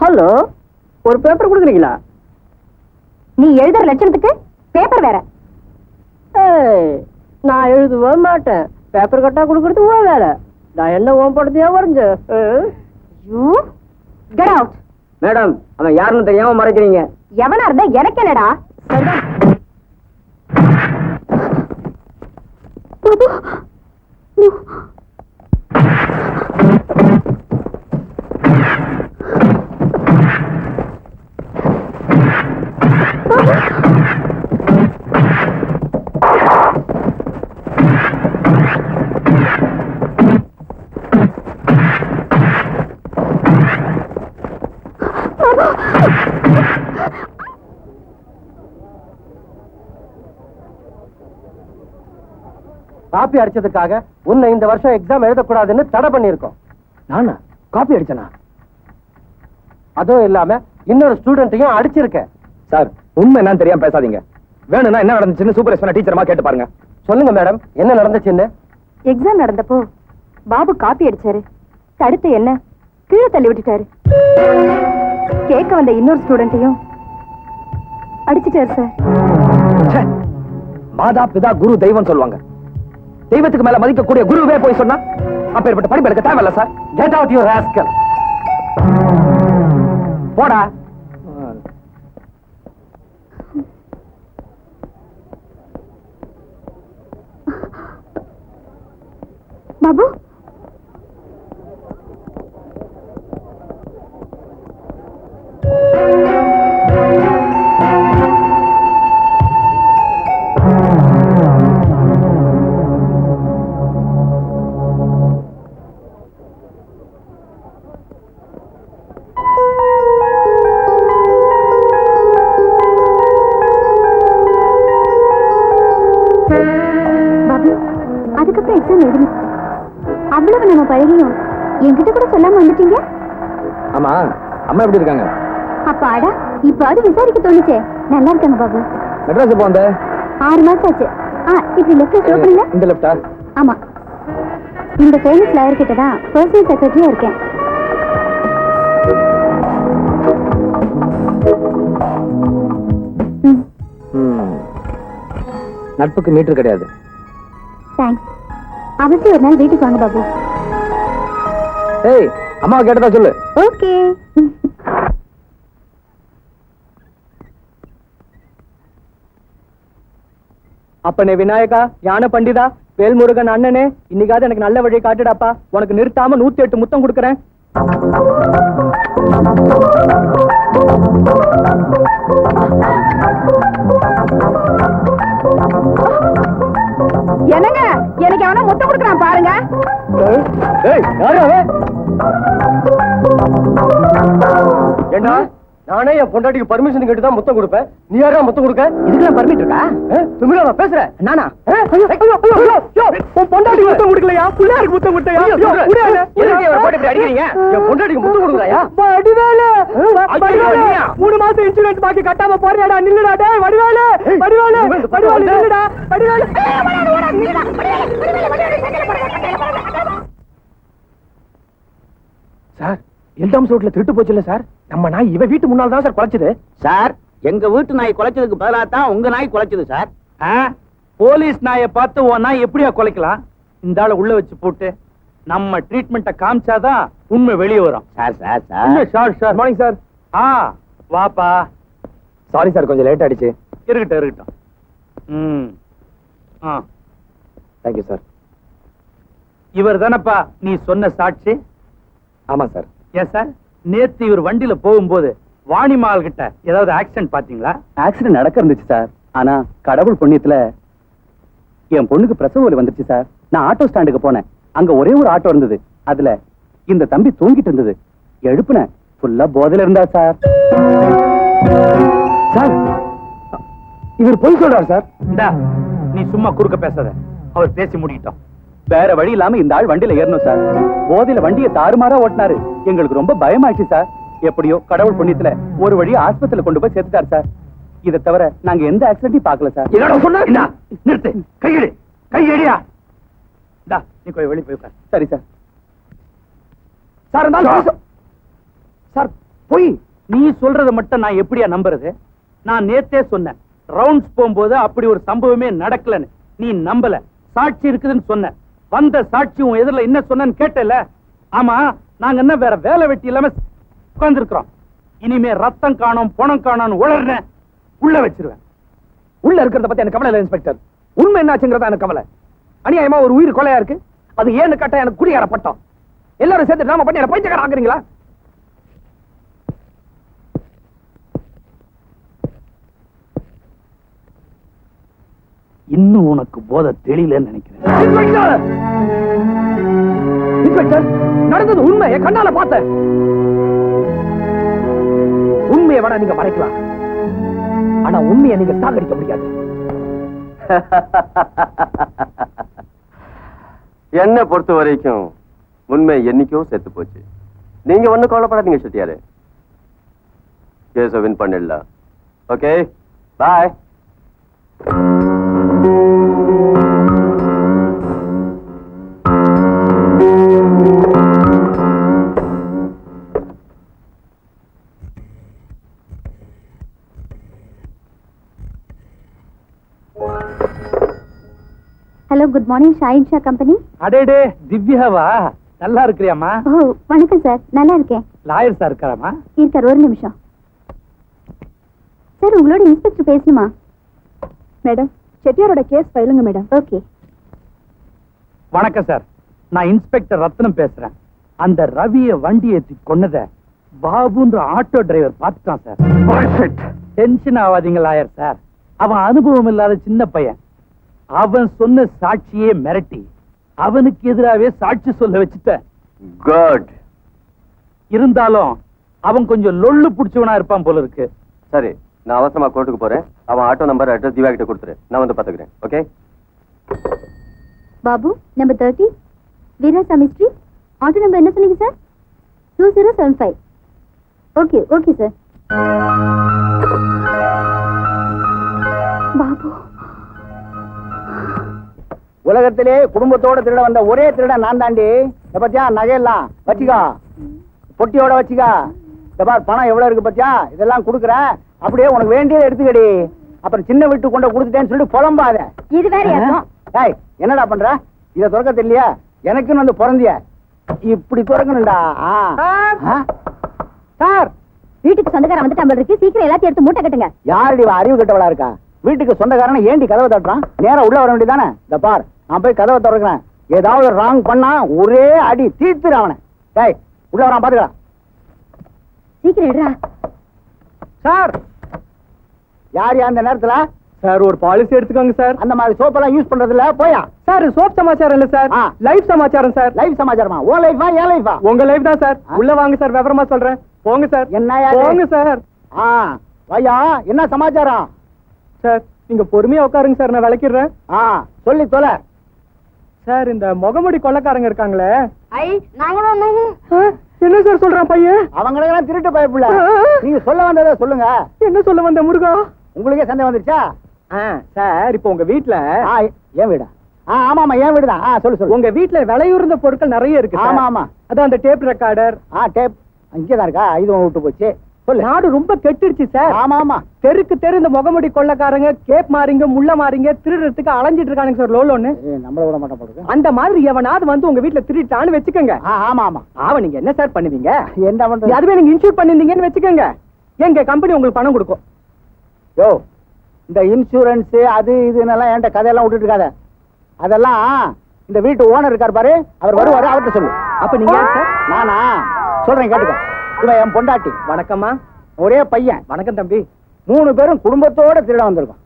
Hello, ஒரு paper கொடுக்குறீங்களா? நீ எழுதுற லட்சணத்துக்கு பேப்பர் வேற. நான் எழுதுவே மாட்டேன். பேப்பர் கட்டா கொடுக்கறது ஓ வேலை. நான் என்ன ஓம் படத்தையா வரைஞ்ச? Get out. மேடம், அவன் யாருன்னு தெரியாம மறைக்கிறீங்க. எவனா இருந்தா எனக்கு என்னடா? காப்பி அடிச்சதுக்காக உன்னை இந்த வருஷம் எக்ஸாம் எழுதக்கூடாதுன்னு தடை பண்ணிருக்கோம். நானா காப்பி அடிச்சனா? அதுவும் இல்லாம இன்னொரு ஸ்டூடெண்ட்டையும் அடிச்சிருக்க. சார், உண்மை என்னன்னு தெரியாம பேசாதீங்க. வேணும்னா என்ன நடந்துச்சுன்னு சூப்பர்வைசர் டீச்சர்மா கேட்டு பாருங்க. சொல்லுங்க மேடம், என்ன நடந்துச்சுன்னு? எக்ஸாம் நடந்தப்போ பாபு காப்பி அடிச்சாரு. தடுத்து என்ன கீழே தள்ளி விட்டுட்டாரு. கேட்க வந்த இன்னொரு ஸ்டூடெண்ட்டையும் அடிச்சிட்டாரு சார். மாதா பிதா குரு தெய்வம் சொல்லுவாங்க. தெய்வத்துக்கு மேல மதிக்கக்கூடிய குருவே போய் சொன்னா அப்பேற்பட்ட படிப்பு எடுக்க தேவையில்ல sir. Get out you rascal. போடா. பாபு, அதுக்கப்புறம் எக்ஸாம் எழுதணும். அவ்வளவு நம்ம பழகியும் என்கிட்ட கூட சொல்லாம வந்துட்டீங்க. ஆமா, அம்மா எப்படி இருக்காங்க? அப்பாடா, இப்பாவது விசாரிக்க தோணுச்சே. நல்லா இருக்காங்க பாபு. மெட்ராஸ் எப்போ வந்த? 6 மாசம் ஆச்சு. இப்படி லெஃப்ட் ஸ்லோ பண்ணுங்க. இந்த லெஃப்டா? ஆமா, இந்த ஃபேமஸ் லாயர் கிட்ட தான் பர்சனல் செக்ரட்டரியா இருக்கேன். நட்புக்கு மீட்டர் கிடையாது. தேங்க்ஸ். அவசியம் ஒரு நாள் வீட்டுக்கு வாங்க பாபு. ஏய், அம்மாவை கேட்டதா சொல்லு. ஓகே. அப்பனே விநாயகா, ஞான பண்டிதா, வேல்முருகன் அண்ணனே, இன்னைக்காவது எனக்கு நல்ல வழியை காட்டுடாப்பா. உனக்கு நிறுத்தாம 108 முத்தம் கொடுக்கறேன். என்னங்க, எனக்கு அவன முத்தம் கொடுக்கறான் பாருங்க. ஏய், யாரு அவன்? ஏண்டா, நானே என் பொண்டாட்டிக்கு பர்மிஷன் கேட்டு தான் முத்தம் கொடுப்பேன். நீ யாரா முத்தம் கொடுக்க? இதுக்கெல்லாம் பர்மிட் இருக்கா? திமிரா நான் பேசுறேன். நானா? உன் பொண்டாட்டிக்கு முத்தம் கொடுக்கலையா? பிள்ளையாருக்கு முத்தம் கொடுத்தயா? அடிக்கிறீங்க? என் பொண்டாட்டிக்கு முத்தம் கொடுக்கலையா? வடிவேலு, 3 மாசம் இன்சூரன்ஸ் பாக்கி கட்டாம போறியாடா? நில்லுடா டேய். வடிவேலு, வடிவேலு, வடிவேலு, நில்லுடா. வடிவேலு. சார், எல்டாம் ரோட்ல திருட்டு போச்சு இல்ல சார்? நம்ம நாய் இவ வீட்டு முன்னால தான் சார் குலைச்சது. சார், எங்க வீட்டு நாய் குலைச்சதுக்கு பதிலா தான் உங்க நாய் குலைச்சது சார். போலீஸ் நாயை பார்த்து உன் நாய் எப்படியா குலைக்கலாம்? இந்த ஆளை உள்ள வச்சு போட்டு நம்ம ட்ரீட்மெண்ட்டை காமிச்சாதான் உண்மை வெளியே வரும். Sir sir sir sir sir morning sir. வாப்பா. சாரி சார், கொஞ்சம் லேட் ஆயிடுச்சு. இருக்கட்டும் இருக்கட்டும். Thank you sir. இவர் தானப்பா நீ சொன்ன சாட்சி? ஆமா சார். ஏன் சார், நேத்து இவர் வண்டியில போகும்போது வாணிமால் கிட்ட ஏதாவது ஆக்சிடென்ட் பாத்தீங்களா? ஆக்சிடென்ட் நடக்க இருந்துச்சு சார். ஆனா கடவுள் புண்ணியத்துல என் பொண்ணுக்கு பிரசவ வலி வந்துருச்சு சார். நான் ஆட்டோ ஸ்டாண்டுக்கு போனேன். அங்க ஒரே ஒரு ஆட்டோ இருந்தது. அதுல இந்த தம்பி தூங்கிட்டு இருந்தது. எழுப்புன ஃபுல்லா போதையில இருந்தா சார். சார், இவர் பொய் சொல்றார் சார். நீ சும்மா குறுக்க பேசாத. அவர் பேசி முடிக்கிட்டோம். வேற வழி இல்லாம இந்த ஆள் வண்டியில ஏறணும் சார். போதையில வண்டியை தாறுமாறா ஓட்டினாரு. எங்களுக்கு ரொம்ப பயமாயிடுச்சு சார். எப்படியோ கடவுள் புண்ணியத்துல ஒரு வழி ஆஸ்பத்திரியில கொண்டு போய் சேர்த்துட்டாரு சார். இதை தவிர நாங்க எந்த ஆக்சிடென்ட்டையும் பார்க்கல சார். என்னடா சொன்ன? நிறுத்து, கையெடு, கையெடியா. நீ வெளியே போய். சரி சார். சார், சார் பொய். நீ சொல்றத மட்டும் நான் எப்படியா நம்புறது? நான் நேத்தே சொன்னேன், ரவுண்ட்ஸ் போகும்போது அப்படி ஒரு சம்பவமே நடக்கலன்னு. நீ நம்பல. சாட்சி இருக்குதுன்னு சொன்ன. வந்த சாட்சி உன் எதிரில என்ன சொன்னேன்னு கேட்டல. ஆமா, நாங்க என்ன வேற வேலை வெட்டி இல்லாம உட்கார்ந்து இருக்கிறோம். இனிமே ரத்தம் காணும் பணம் காணும் உளர்ன உள்ள வச்சிருவேன். உள்ள இருக்கிறத பத்தி எனக்கு கவலை இல்லை இன்ஸ்பெக்டர். உண்மை என்னாச்சுங்கிறதா எனக்கு கவலை. அநியாயமா ஒரு உயிர் கொலையா இருக்கு. அது ஏன்னு கேட்டா எனக்கு குடியார பட்டம். எல்லாரும் சேர்த்து நாம பண்ணி என்ன பைத்தியக்காரன் ஆக்குறீங்களா? இன்னும் உனக்கு போதை தெரியலன்னு நினைக்கிறேன். இன்ஸ்பெக்டர், இன்ஸ்பெக்டர், நடந்தது உண்மை. என் கண்ணால பார்த்தேன். உண்மையை வேணா நீங்க மறைக்கலாம், ஆனா உண்மையை நீங்க சாகடிக்க முடியாது. என்ன பொறுத்த வரைக்கும் உண்மை என்னைக்கோ செத்து போச்சு. நீங்க ஒண்ணு கவலைப்படாதீங்க செட்டியாரு. கேஸ வின் பண்ணிடலாம். Okay, bye. Hello, good morning. Shaheen Shah company. அடேடே, திவ்யாவா? நல்லா இருக்கிறியாமா? ஓ, வணக்கம் சார். நல்லா இருக்கேன். லாயர் சார் இருக்காராமா? இருக்கார். ஒரு நிமிஷம் சார், உங்களோட இன்ஸ்பெக்டர் பேசணுமா? மேடம், செட்டியாரோட கேஸ் ஃபைலுங்க மேடம். ஓகே. வணக்கம் சார், நான் இன்ஸ்பெக்டர் ரத்னம் பேசுறேன். அந்த ரவிய வண்டி ஏத்தி கொன்னத பாபுன்ற ஆட்டோ டிரைவர் பார்த்துட்டான் சார். டென்ஷன் ஆகாதீங்க லாயர் சார். அவன் அனுபவம் இல்லாத சின்ன பையன். அவன் சொன்ன சாட்சியே மிரட்டி அவனுக்கு எதிராகவே சாட்சி சொல்ல வச்சுட்ட. குட். இருந்தாலும் அவன் கொஞ்சம் லொள்ளு புடிச்சவனா இருப்பான் போல இருக்கு. சரி, நான் அவசரமா கோர்ட்டுக்கு போறேன். அவன் ஆட்டோ நம்பர் அட்ரஸ் திவா கிட்ட கொடுத்துரு. நான் வந்து பாத்துக்கிறேன். Okay. Babu, number 30 Veeraswamy street. Auto number என்ன சொன்னீங்க sir? 2075. Okay okay sir. Babu, உலகத்திலே குடும்பத்தோட திருட வந்த ஒரே திருடன் நான் தாண்டி. இத பத்தியா நகையெல்லாம் வச்சுக்கா, பொட்டியோட வச்சுக்கா. இந்த பார், பணம் எவ்வளவு இருக்கு பத்தியா? இதெல்லாம் கொடுக்குறேன். அப்படியே உனக்கு வேண்டியதை எடுத்துக்கடி. அப்புறம் சின்ன வீட்டு கொண்டு கொடுத்துட்டேன்னு சொல்லிட்டு புலம்பாத. இது வேற யாரும்? டேய், என்னடா பண்ற? இத திறக்க தெரியலையா? எனக்குன்னு வந்து பிறந்திய. இப்படி திறக்கணும்டா. சார், வீட்டுக்கு சொந்தக்காரன் வந்துட்டான் போல இருக்கு. சீக்கிரம் எல்லாத்தையும் எடுத்து மூட்டை கட்டுங்க. யாரடி இவன் அறிவு கெட்டவளா இருக்கா? வீட்டுக்கு சொந்தக்காரனை ஏண்டி கதவை தட்டுறான்? நேரா உள்ள வர வேண்டியதானே? இந்த பார், நான் போய் கதவை திறக்கிறேன். ஏதாவது ராங் பண்ணா ஒரே அடி தீர்த்துரு அவனை. டேய், உள்ள வரான் பாத்துக்கலாம். சீக்கிரம் எடுறா. சார், யார் அந்த நேரத்துல? சார், ஒரு பாலிசி எடுத்துக்கோங்க சார். அந்த மாதிரி சோப்பெல்லாம் யூஸ் பண்றது இல்ல, போயா. சார், சோப் சமாச்சாரம் இல்ல சார், லைஃப் சமாச்சாரம் சார். லைஃப் சமாச்சாரமா? ஓ லைஃபா ஏ லைஃபா? உங்க லைஃப் தான் சார். உள்ள வாங்க சார், விவரமா சொல்றேன். போங்க சார். என்ன போங்க சார். வையா, என்ன சமாச்சாரம்? சார், நீங்க பொறுமையா உட்காருங்க சார், நான் விளக்கிடுறேன். சொல்லி தொலை. சார், இந்த முகமுடி கொள்ளக்காரங்க இருக்காங்களே, நாங்க என்ன சார் சொல்றான் பையன்? அவங்களுக்கு திருட்டு பயப்புல. நீங்க சொல்ல வந்ததை சொல்லுங்க. என்ன சொல்ல வந்த முருகா? உங்களுக்கே சந்தேகம் வந்துருச்சா? சார், இப்போ உங்க வீட்டுல ஏன் வீடா? ஆமாமா, ஏன் வீடுதான். சொல்லு சொல்லு. உங்க வீட்டுல விலையுறந்த பொருட்கள் நிறைய இருக்கு. ஆமா ஆமா, அதான் அந்த டேப் ரெக்கார்டர். டேப் இங்கதான் இருக்கா? இது விட்டு போச்சு. சொல்லு. நாடு ரொம்ப கெட்டுடுச்சு சார். ஆமா ஆமா, தெருக்கு தெரு இந்த முகமுடி கொள்ளக்காரங்க கேப் மாறிங்க முள்ள மாறிங்க திருடுறதுக்கு அலைஞ்சிட்டு இருக்கானுங்க சார். லோலோன்னு நம்மள விட மாட்டோம் போடுறது. அந்த மாதிரி எவனாவது வந்து உங்க வீட்டுல திருட்டான்னு வச்சுக்கோங்க. ஆமா ஆமா, அவன் நீங்க என்ன சார் பண்ணுவீங்க? என்ன பண்றது? அதுவே நீங்க இன்சூர் பண்ணிருந்தீங்கன்னு வச்சுக்கோங்க, எங்க கம்பெனி உங்களுக்கு பணம் கொடுக்கும். யோ, இந்த இன்சூரன்ஸ் அது இதுன்னெல்லாம் என்கிட்ட கதையெல்லாம் விட்டுட்டு இருக்காத. அதெல்லாம் இந்த வீட்டு ஓனர் இருக்கார் பாரு, அவர் வருவாரு, அவர்கிட்ட சொல்லு. அப்ப நீங்க யார் சார்? நானா? சொல்றேன் கேட்டுக்க. இவன் என் பொண்டாட்டி. வணக்கம்மா. ஒரே பையன். வணக்கம் தம்பி. 3 பேரும் குடும்பத்தோட திருட வந்திருக்கோம்.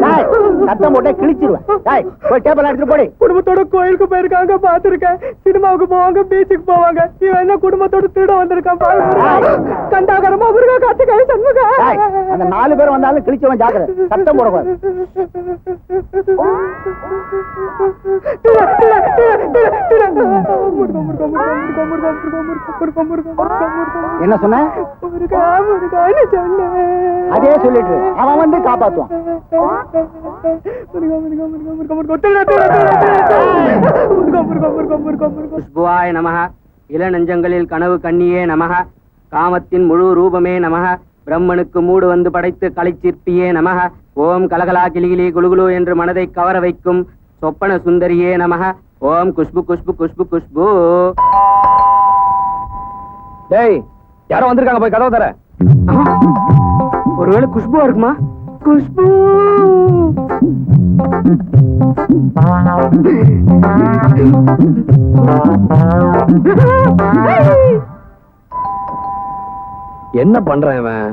டேய், சத்தம் போட்டே கிழிச்சிருவேன். டேய், போய் டேபிள் எடுத்துட்டு போடி. குடும்பத்தோட கோயிலுக்கு போயிருக்காங்க, பாத்துருக்கேன். சினிமாவுக்கு போவாங்க, பீச்சுக்கு போவாங்க. இவன் என்ன குடும்பத்தோட திருட வந்திருக்கான் பாரு. கண்டாகரமா முருகா, காத்துக்காய் சண்முகா. டேய், அந்த 4 பேர் வந்தாலும் கிழிச்சவன் ஜாக்கிரதை. சத்தம் போடக்கூடாது. என்ன சொன்ன? அதே சொல்லிட்டு அவன் வந்து காப்பாத்துவான். புஷ்புவாய நமஹ, இளநெஞ்சங்களில் கனவு கண்ணியே நமஹ, காமத்தின் முழு ரூபமே நமக. பிரம்மனுக்கு மூடு வந்து படைத்து கலைச்சிற்பியே நமக. ஓம் கலகலா கிளிகிளி குலுகுலு என்று மனதை கவர வைக்கும் சொப்பன சுந்தரியே நமக. ஓம் குஷ்பு குஷ்பு குஷ்பு குஷ்பு. டேய் யாரோ வந்திருக்காங்க, போய் கதவை தர. ஒருவேளை குஷ்புவா இருக்குமா? குஷ்பு என்ன பண்றான் இவன்?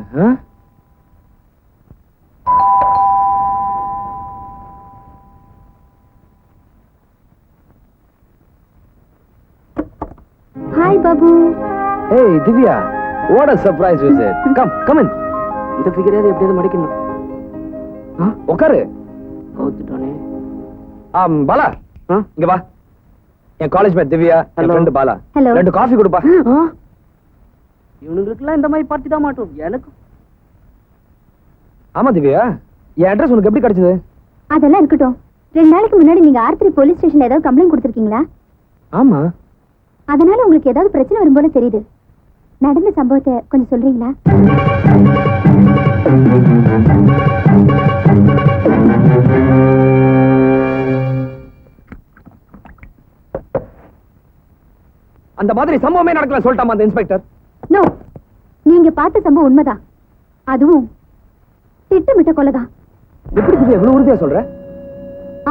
ஹாய் பாபு. ஏய் Divya, what a surprise visit. Come in. இந்த ஃபிகரையாவது எப்படியாவது மடிக்கணும். உட்காரு. கவுத்துட்டானே. பாலா இங்க வா. என் காலேஜ் மேட் திவ்யா, என் Hello. Friend Bala. Hello. 2 coffee கொடுப்பா. இவனுங்களுக்குலாம் இந்த மாதிரி பார்ட்டி தான் மாட்டோம். எனக்கு ஆமா திவ்யா, என் அட்ரஸ் உனக்கு எப்படி கிடைச்சது? அதெல்லாம் இருக்கட்டும். 2 நாளைக்கு முன்னாடி நீங்க R3 போலீஸ் ஸ்டேஷன்ல ஏதாவது கம்ப்ளைண்ட் கொடுத்திருக்கீங்களா? ஆமா. அதனால உங்களுக்கு ஏதாவது பிரச்சனை வரும் போல தெரியுது. நடந்த சம்பவத்தை கொஞ்சம் சொல்றீங்களா? அந்த மாதிரி சம்பவமே நடக்கல சொல்லிட்டாமா அந்த இன்ஸ்பெக்டர். நோ, நீங்க பார்த்த சம்பவம் உண்மைதான். அதுவும் திட்டமிட்ட கொலைதான். எப்படி திவ்யா இவ்வளவு உறுதியா சொல்ற?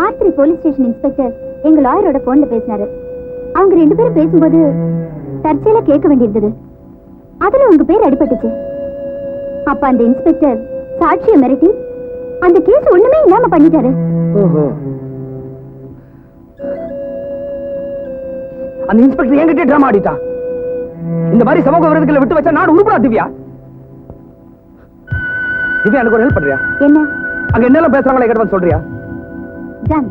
R3 போலீஸ் ஸ்டேஷன் இன்ஸ்பெக்டர் எங்க லாயரோட போன்ல பேசினாரு. அவங்க 2 பேரும் பேசும்போது தற்செயலா கேட்க வேண்டியிருந்தது. அதுல உங்க பேர் அடிபட்டுச்சு. அப்ப அந்த இன்ஸ்பெக்டர் சாட்சியை மிரட்டி அந்த கேஸ் ஒண்ணுமே இல்லாம பண்ணிட்டாரு. ஓஹோ. அந்த இன்ஸ்பெக்டர் என்கிட்ட டிராமா ஆடிட்டா. இந்த மாதிரி சமூக விரோதிகளை விட்டு வச்சா நாடு உருப்படா திவ்யா. திவ்யா எனக்கு ஒரு ஹெல்ப் பண்றியா? என்ன? அங்க என்னெல்லாம் பேசுறாங்களே கேட்டு வந்து சொல்றியா? டன்.